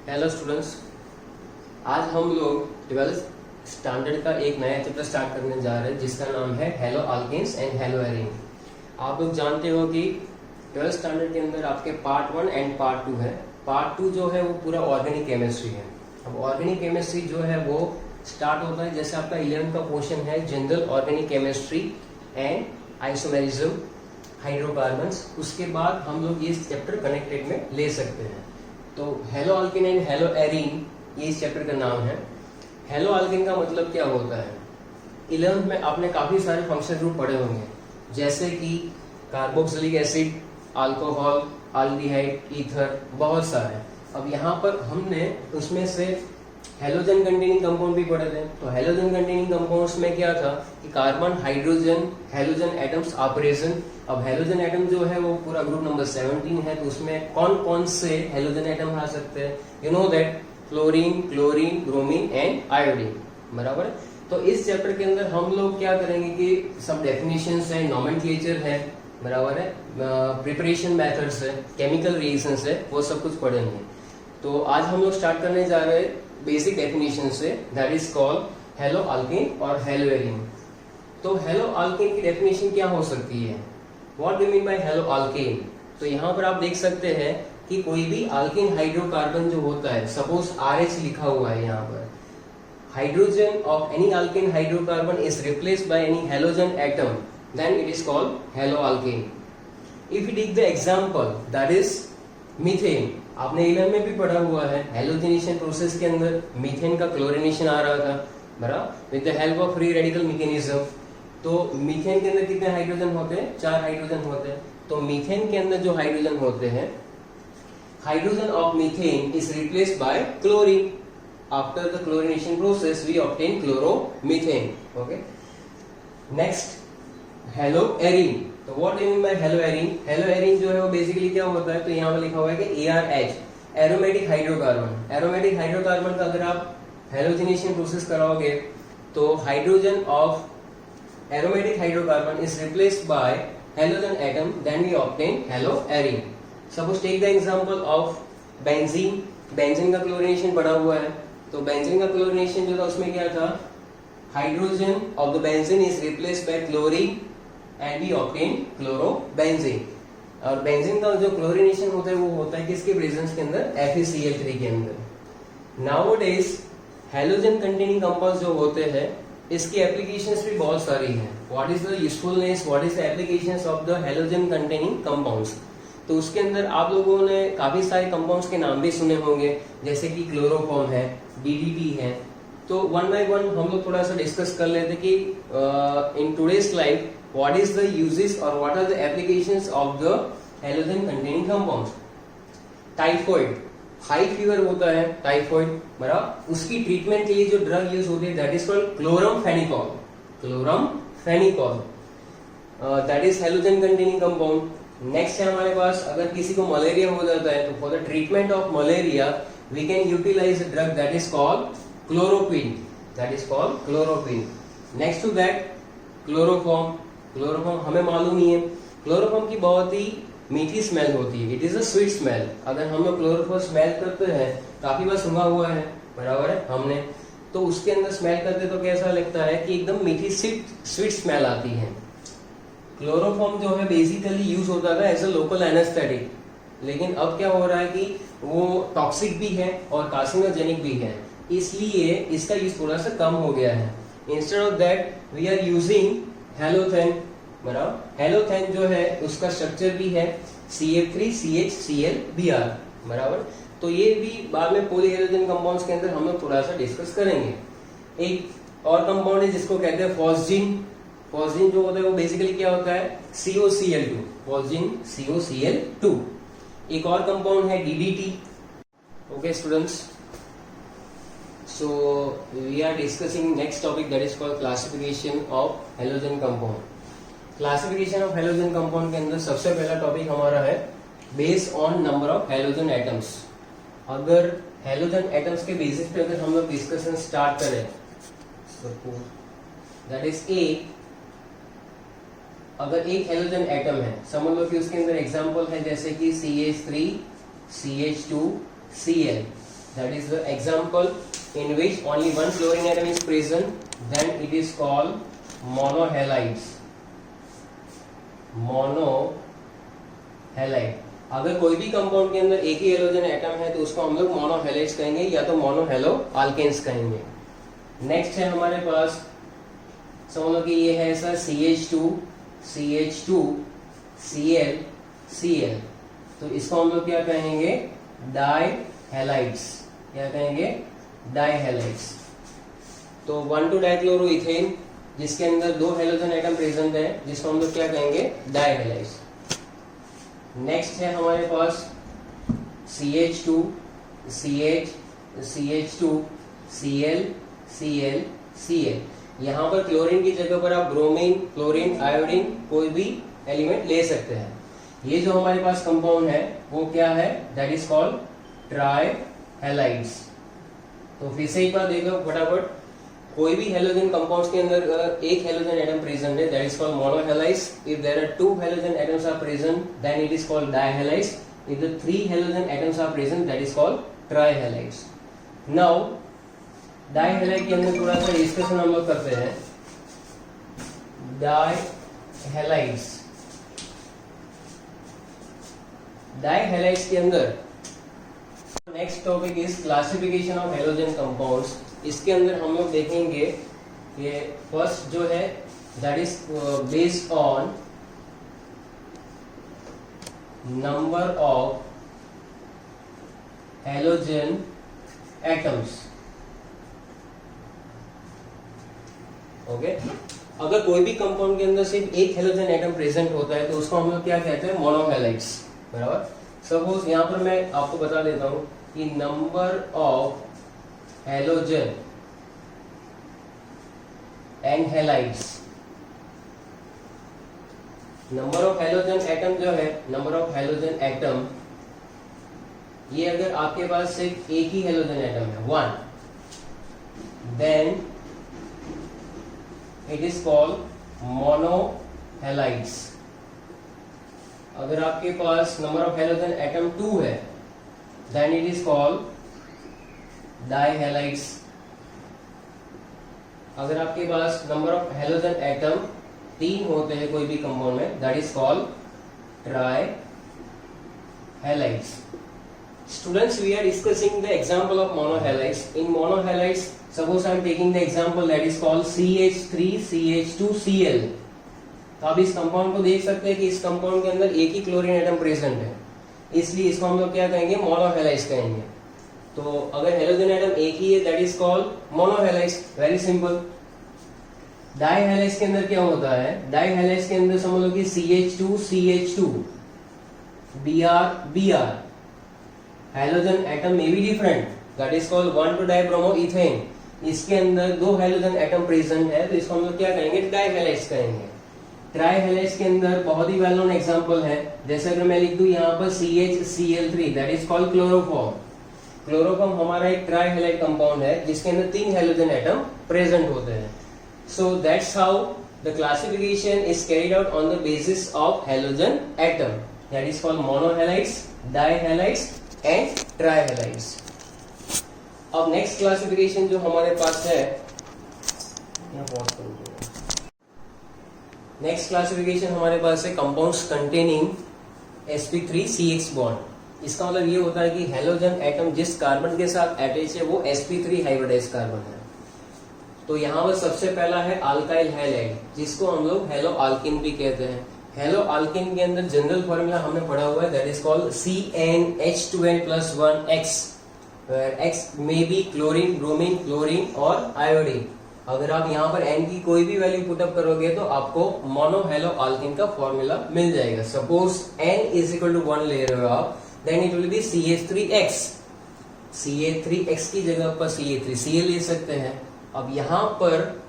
Hello students, आज हम लोग 12th स्टैंडर्ड का एक नया चैप्टर स्टार्ट करने जा रहे हैं जिसका नाम है haloalkanes and haloarene. आप लोग जानते हो कि 12th स्टैंडर्ड के अंदर आपके पार्ट 1 एंड पार्ट 2 है। पार्ट 2 जो है वो पूरा ऑर्गेनिक केमिस्ट्री है। अब ऑर्गेनिक केमिस्ट्री जो है वो स्टार्ट होता है जैसे आपका 11th का पोर्शन है general organic chemistry and isomerism hydrocarbons. उसके बाद हम लोग ये चैप्टर कनेक्टेड में ले सकते हैं। तो hello alkane and hello arene ये इस चैप्टर का नाम है। हेलो अल्केन का मतलब क्या होता है? 11th में आपने काफी सारे फंक्शनल ग्रुप पढ़े होंगे जैसे कि carboxylic acid, alcohol, aldehyde, ether, बहुत सारे। अब यहाँ पर हमने उसमें से हेलोजन कंटेनिंग कंपाउंड भी पढ़े थे। तो हेलोजन कंटेनिंग कंपाउंड्स में क्या था कि carbon, hydrogen, halogen atoms operation. अब हेलोजन एटम जो है वो पूरा ग्रुप नंबर 17 है। तो उसमें कौन कौन से हेलोजन एटम आ सकते हैं? You know that fluorine, chlorine, bromine and iodine, बराबर है। तो इस चैप्टर के अंदर हम लोग क्या करेंगे कि सब डेफिनेशंस है, नोमेनक्लेचर है, बराबर है, प्रिपरेशन मेथड्स है, केमिकल रिएक्शंस है, वो सब कुछ पढ़ेंगे। तो आज हम लोग स्टार्ट करने जा रहे हैं बेसिक डेफिनेशन से, that is called hello alkane और हेलो एरीन। तो हेलो अल्केन की डेफिनेशन क्या हो सकती है? What do mean by hello alkane? तो यहाँ पर आप देख सकते हैं कि कोई भी अल्केन हाइड्रोकार्बन जो होता है, सपोज RH लिखा हुआ है यहाँ पर, hydrogen of any alkane hydrocarbon is replaced by any halogen atom, then it is called haloalkane. If you take the example that is methane, आपने 11 में भी पढ़ा हुआ है, हेलोजिनेशन प्रोसेस के अंदर मीथेन का क्लोरिनेशन आ रहा था, बराबर, with the help of free radical mechanism. तो मीथेन के अंदर कितने हाइड्रोजन होते हैं? 4 हाइड्रोजन होते हैं। तो मीथेन के अंदर जो हाइड्रोजन होते हैं, hydrogen of methane is replaced by chlorine. After the chlorination process we obtain chloromethane. Okay, next haloarene. तो what do you mean by haloarene? Haloarene जो है वो बेसिकली क्या होता है? तो यहाँ पर लिखा हुआ है कि ARH, aromatic hydrocarbon. Aromatic hydrocarbon का अगर आप हेलोजिनेशन प्रोसेस कराओगे तो hydrogen of aromatic hydrocarbon is replaced by halogen atom, then we obtain haloarine. Suppose take the example of benzene. Benzene का क्लोरिनेशन पड़ा हुआ है। तो बेंजीन का क्लोरिनेशन जो था उसमें क्या था? Hydrogen of the benzene is replaced by chlorine and we obtain chlorobenzene. और बेंजीन का जो क्लोरिनेशन होता है वो होता है किसके प्रेजेंस के अंदर? FeCl3 के अंदर। नाउअडेज हेलोजन कंटेनिंग कंपाउंड्स जो होते हैं इसकी एप्लीकेशंस भी बहुत सारी हैं। What is the usefulness, what is the applications of the halogen containing compounds? तो उसके अंदर आप लोगों ने काफी सारे कंपाउंड्स के नाम भी सुने होंगे जैसे कि क्लोरोफॉर्म है, DDT है। तो वन बाय वन हम लोग थोड़ा सा डिस्कस कर लेते कि in today's life what is the uses और what are the applications of the halogen containing compounds. Typhoid, high fever होता है टाइफॉइड, बराबर, उसकी ट्रीटमेंट के लिए जो ड्रग यूज होती है that is called chloramphenicol. Chloramphenicol that is halogen containing compound. Next है हमारे पास, अगर किसी को मलेरिया हो जाता है तो for the treatment of malaria we can utilize drug that is called chloroquine, that is called chloroquine. Next to that chloroform. Chloroform हमें मालूम ही है, क्लोरोफॉर्म की बहुत ही मीठी स्मेल होती है, it is a sweet smell. अगर हम लोग क्लोरोफॉर्म स्मेल करते हैं, काफी बार सुना हुआ है, बराबर है हमने, तो उसके अंदर स्मेल करते तो कैसा लगता है कि एकदम मीठी स्वीट स्मेल आती है। क्लोरोफॉर्म जो है बेसिकली यूज होता था एज अ लोकल एनेस्थेटिक, लेकिन अब क्या हो रहा है कि वो टॉक्सिक भी है और कार्सिनोजेनिक भी है, इसलिए इसका यूज थोड़ा सा कम हो गया है। Instead of that we are using halothane, बराबर। हेलोथेन जो है उसका स्ट्रक्चर भी है CF3CHClBr, बराबर। तो ये भी बाद में पॉलीहेलोजन कंपाउंड्स के अंदर हम लोग थोड़ा सा डिस्कस करेंगे। एक और कंपाउंड है जिसको कहते हैं फॉस्जीन। फॉस्जीन जो होता है वो बेसिकली क्या होता है? COCl2, phosgene COCl2। एक और कंपाउंड है DDT। Okay students, so we are discussing next topic that is called classification of halogen compound. Classification of halogen compound के अंदर सबसे पहला टॉपिक हमारा है based on number of halogen atoms. अगर हेलोजन एटम्स के बेसिस पे अगर हम लोग डिस्कशन स्टार्ट करें, दैट इज ए, अगर एक हेलोजन एटम है, समझ लो कि उसके अंदर एग्जांपल है जैसे कि CH3 CH2 Cl, that is the example in which only one chlorine atom is present, then it is called monohalides. मोनोहैलाइड, अगर कोई भी कंपाउंड के अंदर एक ही हेलोजन एटम है तो उसको हम लोग मोनोहैलाइड्स कहेंगे या तो मोनोहेलो आल्केन्स कहेंगे। नेक्स्ट है हमारे पास, समझ लो कि ये है sir CH2 CH2 Cl Cl, तो इसको हम लोग क्या कहेंगे, डाइहैलाइड्स, क्या कहेंगे, डाइहैलाइड्स। तो 1,2-डाइक्लोरोइथेन जिसके अंदर दो हेलोजन एटम प्रेजेंट है, जिसको हम लोग क्या कहेंगे, डाइहैलाइड्स। नेक्स्ट है हमारे पास CH2 CH CH2 Cl Cl Cl, यहाँ पर क्लोरीन की जगह पर आप ब्रोमीन, क्लोरीन, आयोडीन कोई भी एलिमेंट ले सकते हैं। ये जो हमारे पास कंपाउंड है वो क्या है, दैट इज कॉल्ड ट्राइहैलाइड्स। तो फिर से एक बार देख लो फटाफट, कोई भी हेलोजन कंपाउंड्स के अंदर एक हेलोजन एटम प्रेजेंट है, that is called monohalides. If there are 2 halogen atoms are present, then it is called dihalides. If the 3 halogen atoms are present, that is called trihalides. Now dihalide के अंदर थोड़ा सा discussion हम लोग करते हैं। Dihalides, डाइहैलाइड्स के अंदर next topic is classification of halogen compounds. इसके अंदर हम लोग देखेंगे कि फर्स्ट जो है that is based on number of halogen atoms. Okay, अगर कोई भी कंपाउंड के अंदर सिर्फ एक हेलोजन एटम प्रेजेंट होता है तो उसको हम लोग क्या कहते हैं, मोनोहैलाइड्स, बराबर। सपोज यहाँ पर मैं आपको बता देता हूं कि number of halogen and halides, number of halogen atom जो है, नंबर ऑफ हेलोजन एटम, ये अगर आपके पास सिर्फ एक ही हेलोजन एटम है 1, then it is called monohalides. अगर आपके पास नंबर ऑफ हेलोजन एटम 2 है, then it is called dihalides. अगर आपके पास नंबर ऑफ हेलोजन एटम 3 होते हैं कोई भी कंपाउंड में, that is called trihalides. Students, we are discussing the example of monohalides. In monohalides, suppose I am taking the example that is called CH3CH2Cl. तो आप इस कंपाउंड को देख सकते हैं कि इस कंपाउंड के अंदर एक ही क्लोरीन एटम प्रेजेंट है, इसलिए इसको हम लोग क्या कहेंगे, मोनोहैलाइड्स कहेंगे। तो अगर हेलोजन एटम एक ही है, that is called monohalides, very simple. Dihalides के अंदर क्या होता है, डाइहैलाइड्स के अंदर समझ लो कि CH2CH2 Br हेलोजन एटम में भी डिफरेंट, दैट इज कॉल्ड 1,2-डाइब्रोमोइथेन। इसके अंदर दो हेलोजन एटम प्रेजेंट है, तो इसको हम लोग क्या कहेंगे, डाइहैलाइड्स कहेंगे। ट्राइहैलाइड्स के अंदर बहुत ही वेल नोन एग्जांपल है, जैसे अगर मैं लिख दूं यहाँ पर CHCl3, that is called chloroform. Chloroform हमारा एक ट्राइहैलाइड कंपाउंड है जिसके अंदर 3 हेलोजन एटम प्रेजेंट होते हैं। So that's how the classification is carried out on the basis of halogen atom, that is called monohalides, dihalides and trihalides. अब next classification जो हमारे पास है, नेक्स्ट क्लासिफिकेशन हमारे पास है कंपाउंड्स कंटेनिंग sp3CH बॉन्ड। इसका मतलब ये होता है कि हेलोजन एटम जिस कार्बन के साथ अटैच है वो sp3 हाइब्रिडाइज कार्बन है। तो यहाँ पर सबसे पहला है अल्काइल हैलाइड, जिसको हम लोग हेलो अल्किन भी कहते हैं। हेलो अल्किन के अंदर जनरल फॉर्मूला हमने पढ़ा हुआ है, that is called CnH2n+1X, where X may be chlorine, bromine, chlorine और आयोडीन। अगर आप यहाँ पर N की कोई भी वैल्यू पुटअप करोगे तो आपको मोनो हेलो अल्किन का फॉर्मूला मिल जाएगा। सपोज N = 1 ले रहे हो आप, then it will be CH3X। CH3X की जगह पर CH3Cl ले सकते हैं। अब यहाँ पर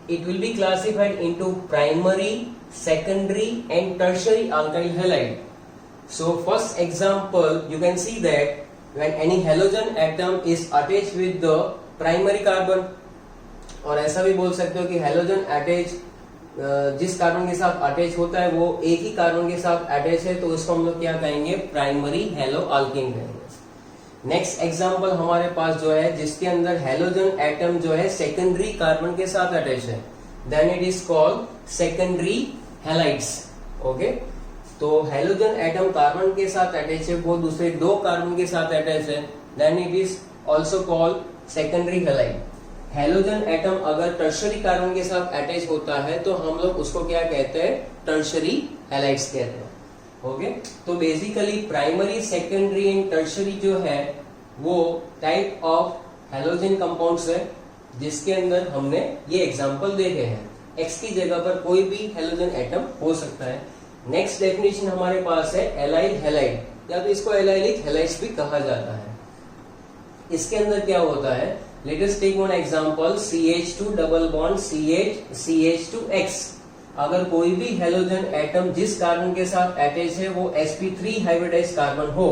it will be classified into primary, secondary and tertiary alkyl halide. So first example, you can see that when any halogen atom is attached with the primary carbon, और ऐसा भी बोल सकते हो कि हेलोजन अटैच जिस कार्बन के साथ अटैच होता है वो एक ही कार्बन के साथ अटैच है, तो उसको हम लोग क्या कहेंगे, प्राइमरी हेलो अल्किन कहेंगे। नेक्स्ट एग्जांपल हमारे पास जो है जिसके अंदर हैलोजन एटम जो है सेकेंडरी कार्बन के साथ अटैच है, then it is called secondary halides. Okay, तो हैलोजन एटम कार्बन के साथ अटैच है, वो दूसरे दो कार्बन के साथ अटैच है, then it is also called secondary halide. Halogen atom अगर टर्शरी कार्बन के साथ अटैच होता है तो हम लोग उसको क्या कहते हैं, टर्शरी हैलाइड्स कहते हैं। ओके, तो basically primary, secondary and tertiary जो है वो टाइप ऑफ हैलोजन कंपाउंड्स है, जिसके अंदर हमने ये एग्जांपल देखे हैं। एक्स की जगह पर कोई भी हैलोजन एटम हो सकता है। नेक्स्ट डेफिनेशन हमारे पास है एलाइल हैलाइड, या तो इसको एलाइलिक हैलाइड्स भी कहा जाता है। इसके अंदर क्या होता है, let us take one example, CH2 double bond CH2X। अगर कोई भी हैलोजन एटम जिस कार्बन के साथ अटैच है वो sp3 हाइब्रिडाइज कार्बन हो,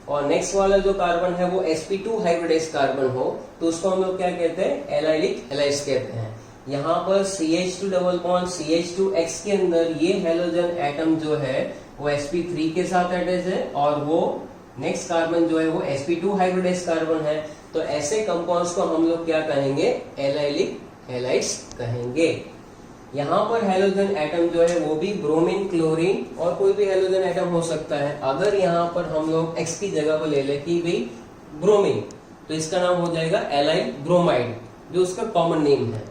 और नेक्स्ट वाला जो कार्बन है वो sp2 हाइब्रिडाइज कार्बन हो, तो उसको हम लोग क्या कहते हैं, एलाइलिक हैलाइड्स कहते हैं। यहाँ पर CH2 डबल बॉन्ड CH2X के अंदर ये हैलोजन एटम जो है वो sp3 के साथ अटैच है, और वो नेक्स्ट कार्बन जो है वो sp2 हाइब्रिडाइज कार्बन है। तो ऐसे कंपाउंड्स को हम लोग क्या कहेंगे, एलाइलिक हैलाइड्स कहेंगे। यहाँ पर हैलोजन एटम जो है वो भी ब्रोमीन, क्लोरीन और कोई भी हैलोजन एटम हो सकता है। अगर यहाँ पर हम लोग X की जगह पर ले ले कि भाई ब्रोमीन, तो इसका नाम हो जाएगा एलाइल ब्रोमाइड, जो उसका कॉमन नेम है।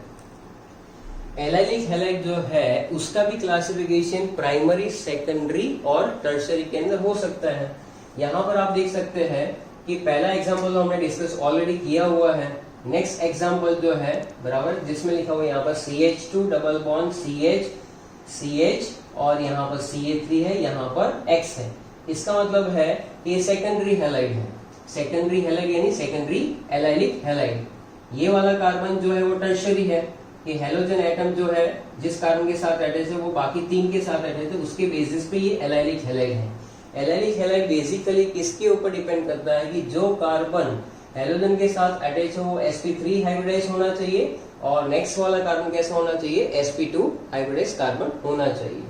एलाइलिक हैलाइड जो है उसका भी क्लासिफिकेशन प्राइमरी, सेकेंडरी और टर्शरी के अंदर हो सकता है। यहाँ पर आप देख सकते हैं कि पहला एग्जाम्पल हमने डिस्कस ऑलरेडी किया हुआ है। नेक्स्ट एग्जाम्पल जो है बराबर, जिसमें लिखा हुआ है यहाँ पर CH2 डबल बॉन्ड CH और यहाँ पर CH3 है, यहाँ पर X है। इसका मतलब है कि ये सेकेंडरी हैलाइड है। सेकेंडरी हैलाइड यानी सेकेंडरी एलाइलिक हैलाइड। ये वाला कार्बन जो है वो टर्शरी है, कि हैलोजन एटम जो है जिस कार्बन के साथ अटैच है वो बाकी तीन के साथ अटैच है, उसके बेसिस पे ये एलाइलिक हैलाइड है। एलाइलिक हैलाइड बेसिकली किसके ऊपर डिपेंड करता है कि जो कार्बन हैलोजन के साथ अटैच हो वो sp3 हाइब्रिडाइज होना चाहिए, और नेक्स्ट वाला कार्बन कैसा होना चाहिए, sp2 हाइब्रिडाइज कार्बन होना चाहिए।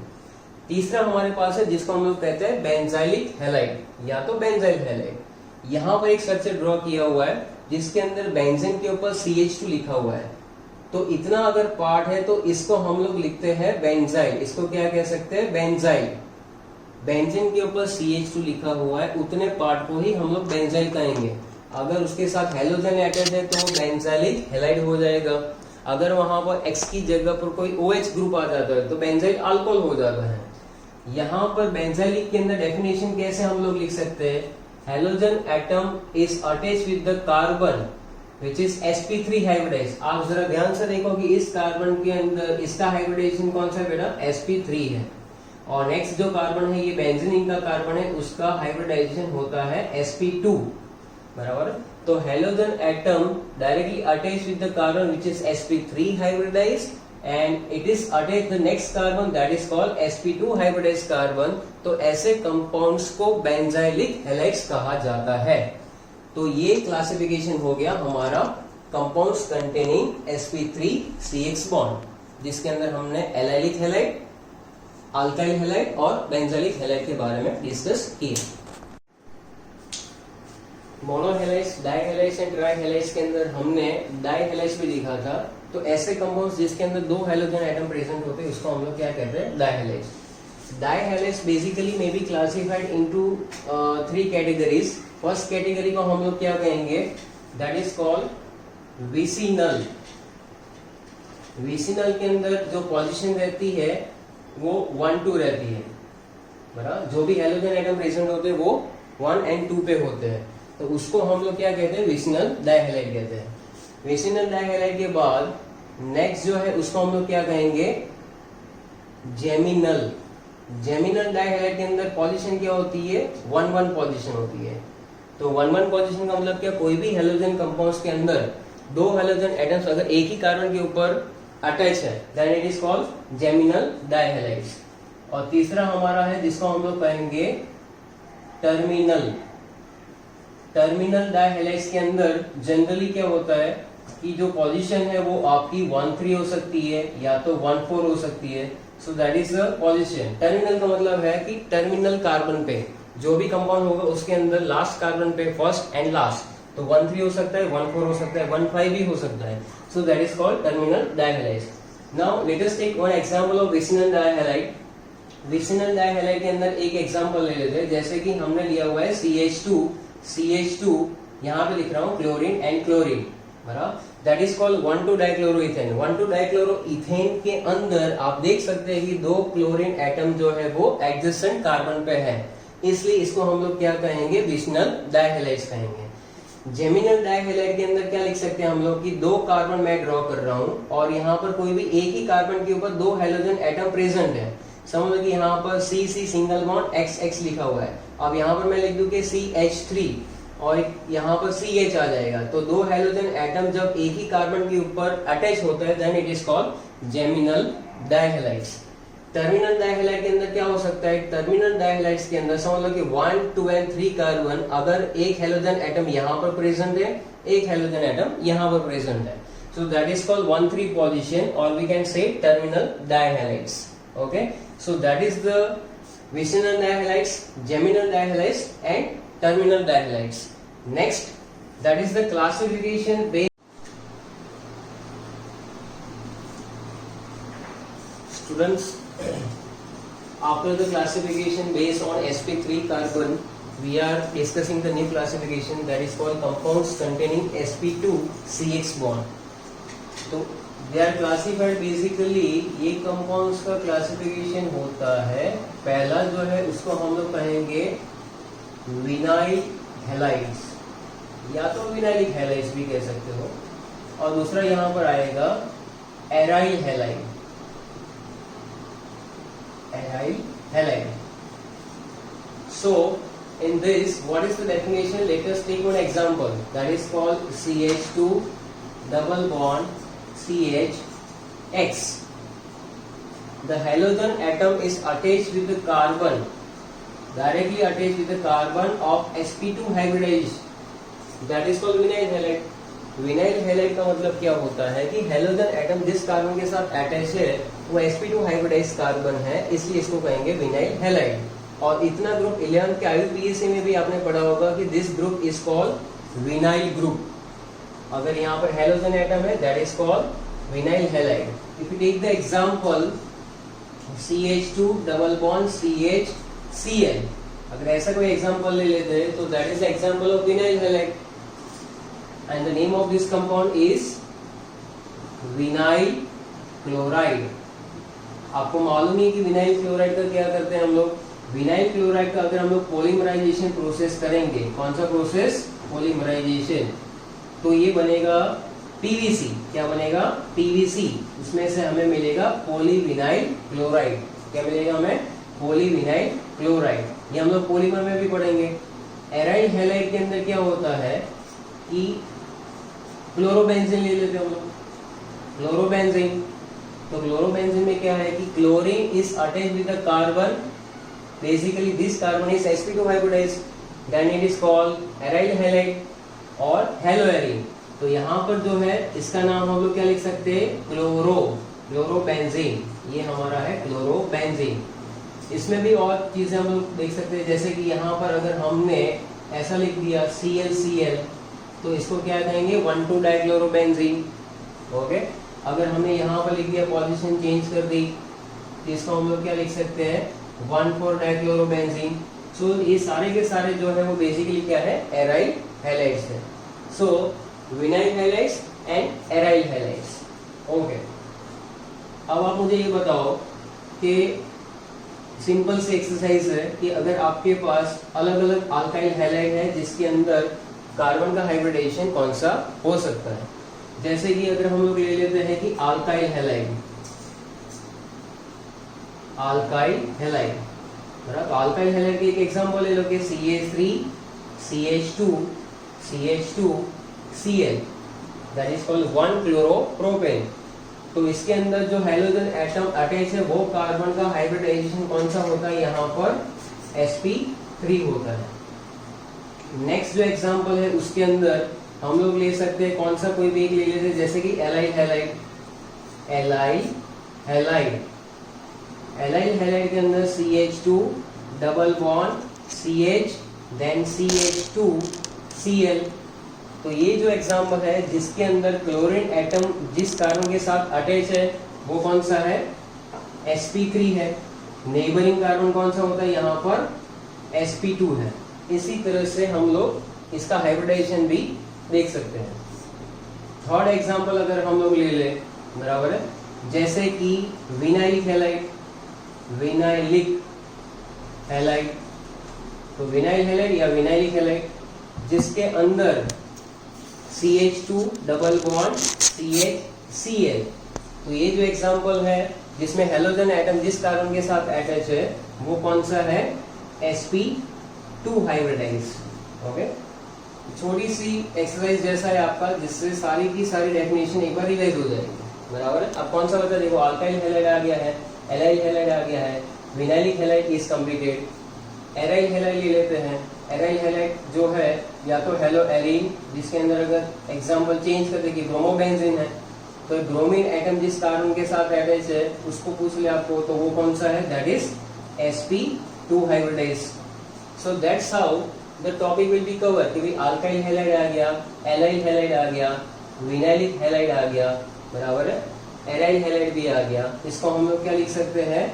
तीसरा हमारे पास है जिसको हम लोग कहते हैं बेंजाइलिक हैलाइड या तो बेंजाइल हैलाइड। यहाँ पर एक स्ट्रक्चर ड्रॉ किया हुआ है जिसके अंदर बेंजीन के ऊपर CH2 लिखा हुआ है। तो इतना अगर पार्ट है तो इसको हम लोग लिखते हैं बेंजाइल। इसको क्या कह सकते हैं, बेंजाइल। बेंजीन के ऊपर CH2 लिखा हुआ है, उतने पार्ट को ही हम लोग बेंजाइल कहेंगे। अगर उसके साथ हैलोजन अटैच है तो बेंजाइलिक हैलाइड हो जाएगा। अगर वहां पर X की जगह पर कोई OH ग्रुप आ जाता है तो बेंजाइल अल्कोहल हो जाता है। यहाँ पर बेंजाइलिक के अंदर डेफिनेशन कैसे हम लोग लिख सकते हैं, halogen atom is attach with the carbon which is sp3 hybridize. आप जरा ध्यान से देखो कि इस कार्बन के अंदर इसका हाइब्रिडाइजेशन कौन सा है बेटा, sp3 है, और नेक्स्ट जो कार्बन है ये बेंजीन का कार्बन है, उसका हाइब्रिडाइजेशन होता है sp2 बराबर। तो halogen atom directly attach with the carbon which is sp3 hybridized and it is attach the next carbon that is called sp2 hybridized carbon. तो ऐसे कंपाउंड्स को बेंजाइलिक हैलाइड्स कहा जाता है। तो ये क्लासिफिकेशन हो गया हमारा कंपाउंड्स कंटेनिंग sp3CX बॉन्ड, जिसके अंदर हमने एलाइलिक हैलाइड, अल्काइल हैलाइड और बेंजाइलिक हैलाइड के बारे में डिस्कस किया। मोनोहैलाइड्स, डाइहैलाइड्स एंड ट्राइहैलाइड्स के अंदर हमने डाइहैलाइड्स भी देखा था। तो ऐसे कंपाउंड्स जिसके अंदर दो हैलोजन एटम प्रेजेंट होते हैं उसको हम लोग क्या कहते हैं, dihalides. Dihalides basically may be classified into 3 categories. First category को हम लोग क्या कहेंगे, that is called vicinal. Vicinal के अंदर जो पोजीशन रहती है वो 1-2 रहती है, बराबर। जो भी हैलोजन एटम प्रेजेंट होते हैं वो 1 और 2 पे होते हैं, तो उसको हम लोग क्या कहते हैं, विसिनल डाइहैलाइड कहते हैं। विसिनल डाइहैलाइड के बाद नेक्स्ट जो है उसको हम लोग क्या कहेंगे, जेमिनल। जेमिनल डाइहैलाइड के अंदर पोजीशन क्या होती है, 1-1 पोजीशन होती है। तो 1-1 पोजीशन का मतलब क्या, कोई भी हैलोजन कंपाउंड्स के अंदर दो हैलोजन एटम्स अगर एक ही कार्बन के ऊपर अटैच है then it is called geminal dihalides. और तीसरा हमारा है जिसको हम लोग कहेंगे टर्मिनल। टर्मिनल डाइहैलाइड्स के अंदर जनरली क्या होता है कि जो पोजीशन है वो आपकी 1-3 हो सकती है या तो 1-4 हो सकती है। So that is the position. Terminal का मतलब है कि टर्मिनल कार्बन पे जो भी कंपाउंड होगा उसके अंदर लास्ट कार्बन पे फर्स्ट एंड लास्ट, तो 1,3 हो सकता है, 1,4 हो सकता है, 1,5 भी हो सकता है. So that is called terminal dihalide. Now let us take one example of vicinal dihalide. Vicinal dihalide के अंदर एक एग्जांपल ले लेते हैं. जैसे कि हमने लिया हुआ है CH2 यहाँ पे लिख रहा हूँ क्लोरीन एंड क्लोरीन, बराबर. That is called one two dichloroethane. One two dichloroethane के अंदर आप देख सकते हैं कि 2 क्लोरीन एटम जो है वो एडजेसेंट कार्बन पे है, इसलिए इसको हम लोग क्या कहेंगे, विसिनल डायहैलाइड कहेंगे. जेमिनल डायहैलाइड के अंदर क्या लिख सकते हैं हम लोग कि 2 कार्बन मैं ड्रॉ कर रहा हूँ और यहाँ पर कोई भी एक ही कार्बन के ऊपर 2 हेलोजन एटम प्रेजेंट है. समझ लो कि यहाँ पर CC सिंगल बॉन्ड XX लिखा हुआ है. अब यहाँ पर मैं लिख दूं कि CH3 और यहाँ पर CH आ जाएगा, तो 2 हेलोजन एटम जब एक ही कार्बन के ऊपर अटैच होता है then it is called geminal dihalides. Terminal dihalide के अंदर क्या हो सकता है, टर्मिनल डायहैलाइड्स के अंदर समझ लो कि 1, 2 एंड 3 कार्बन, अगर एक हेलोजन एटम यहाँ पर प्रेजेंट है, एक हेलोजन एटम यहाँ पर प्रेजेंट है, so that is called 1,3 position और we can say terminal dihalides. Okay, so that is the vicinal dihalides, geminal dihalides and terminal dihalides. Next, that is the classification based. Students, after the classification based on sp3 carbon, we are discussing the new classification that is called compounds containing sp2 CH bond. तो they are classified basically, ये compounds का classification होता है. पहला जो है उसको हम लोग कहेंगे विनाइल हैलाइड्स, या तो विनाइलिक हैलाइड्स भी कह सकते हो, और दूसरा यहाँ पर आएगा aryl halide. Aryl halide. So in this, what is the definition? Let us take one example that is called CH2 double bond CH(X). The halogen atom is attached with the carbon, directly attached with the carbon of sp2 hybridized. That is called vinyl halide. Vinyl halide का मतलब क्या होता है कि halogen atom जिस carbon के साथ attach है वो sp2 हाइब्रिडाइज्ड कार्बन है, इसलिए इसको कहेंगे विनाइल हैलाइड. और इतना ग्रुप 11th के IUPAC में भी आपने पढ़ा होगा कि this group is called vinyl group. अगर यहाँ पर हेलोजन एटम है that is called vinyl halide. If you take the example CH2 double bond CHCl, अगर ऐसा कोई एग्जांपल ले लेते हैं तो that is the example of vinyl halide and the name of this compound is vinyl chloride. आपको मालूम है कि विनाइल क्लोराइड का क्या करते हैं हम लोग, विनाइल क्लोराइड का अगर हम लोग पॉलीमराइजेशन प्रोसेस करेंगे, कौन सा प्रोसेस, पॉलीमराइजेशन, तो ये बनेगा PVC. क्या बनेगा, PVC. उसमें से हमें मिलेगा पॉलीविनाइल क्लोराइड. क्या मिलेगा हमें, पॉलीविनाइल क्लोराइड. ये हम लोग पॉलीमर में भी पढ़ेंगे. एराइल हैलाइड के अंदर क्या होता है कि क्लोरोबेंजीन ले लेते हैं हम लोग, क्लोरोबेंजीन. तो क्लोरोबेंजीन में क्या है कि chlorine is attached with the carbon, basically this carbon is sp2 hybridized, then it is called aryl halide और हेलोएरिन. तो यहाँ पर जो है इसका नाम हम लोग क्या लिख सकते हैं, क्लोरोबेंजीन. ये हमारा है क्लोरोबेंजीन. इसमें भी और चीजें हम लोग देख सकते हैं, जैसे कि यहाँ पर अगर हमने ऐसा लिख दिया ClCl, तो इसको क्या कहेंगे, 1,2-डाइक्लोरोबेंजीन. ओके, अगर हमने यहाँ पर लिख दिया, पोजीशन चेंज कर दी, तो इसको हम लोग क्या लिख सकते हैं, 1,4-डाइक्लोरोबेंजीन. सो ये सारे के सारे जो है वो बेसिकली क्या है, एराइल हैलाइड्स है. So vinyl halides and aryl halides. Okay, अब आप मुझे ये बताओ कि सिंपल से एक्सरसाइज है कि अगर आपके पास अलग अलग अल्काइल हैलाइड है जिसके अंदर कार्बन का हाइब्रिडाइजेशन कौन सा हो सकता है. जैसे कि अगर हम लोग ले लेते हैं कि अल्काइल हैलाइड, अल्काइल हैलाइड, बराबर. अल्काइल हैलाइड के एक एग्जांपल ले लो कि CH3 CH2 CH2Cl, that is called 1-क्लोरोप्रोपेन. तो इसके अंदर जो हेलोजन एटम अटैच है वो कार्बन का हाइब्रिडाइजेशन कौन सा होता है, यहाँ पर sp3 होता है. नेक्स्ट जो एग्जांपल है उसके अंदर हम लोग ले सकते हैं कौन सा, कोई भी एक ले लेते हैं, जैसे कि allyl halide. Allyl halide, allyl halide के अंदर CH2 double bond CH then CH2Cl। तो ये जो एग्जांपल है जिसके अंदर क्लोरीन एटम जिस कार्बन के साथ अटैच है वो कौन सा है, sp3 है। नेबरिंग कार्बन कौन सा होता है यहाँ पर, sp2 है। इसी तरह से हम लोग इसका हाइब्रिडाइजेशन भी देख सकते हैं। थर्ड एग्जांपल अगर हम लोग ले ले, बराबर है, जैसे कि विनाइलिक हैलाइड, विनाइलिक हैलाइड। तो विनाइल हैलाइड या विनाइलिक हैलाइड जिसके अंदर CH2 डबल बॉन्ड CHCl। तो ये जो एग्जांपल है जिसमें हेलोजन एटम जिस कार्बन के साथ अटैच है वो कौन सा है, sp2 हाइब्रिडाइज। ओके, छोटी सी एक्सरसाइज जैसा है आपका, जिससे सारी की सारी डेफिनेशन एक बार रिवाइज हो जाएगी, बराबर है। अब कौन सा बता, देखो अल्काइल हैलाइड आ गया है, एलाइल हैलाइड आ गया है, vinylic halide is completed. Aryl halide ले लेते हैं। एराइल हैलाइड जो है या तो हेलो एरीन, जिसके अंदर अगर एग्जांपल चेंज करते कि ब्रोमोबेंजीन है, तो ब्रोमीन एटम जिस कार्बन के साथ अटैच है उसको पूछ ले आपको, तो वो कौन सा है, that is sp2 hybridize. So that's how the topic will be cover कि भाई अल्काइल हैलाइड आ गया, एलाइल हैलाइड आ गया, विनाइलिक हैलाइड आ गया, बराबर है, एराइल हैलाइड भी आ गया। इसको हम लोग क्या लिख सकते हैं,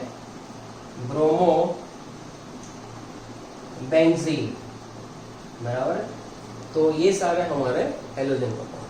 ब्रोमो बेंजीन, बराबर है। तो ये सारे हमारे हेलोजन कंपाउंड।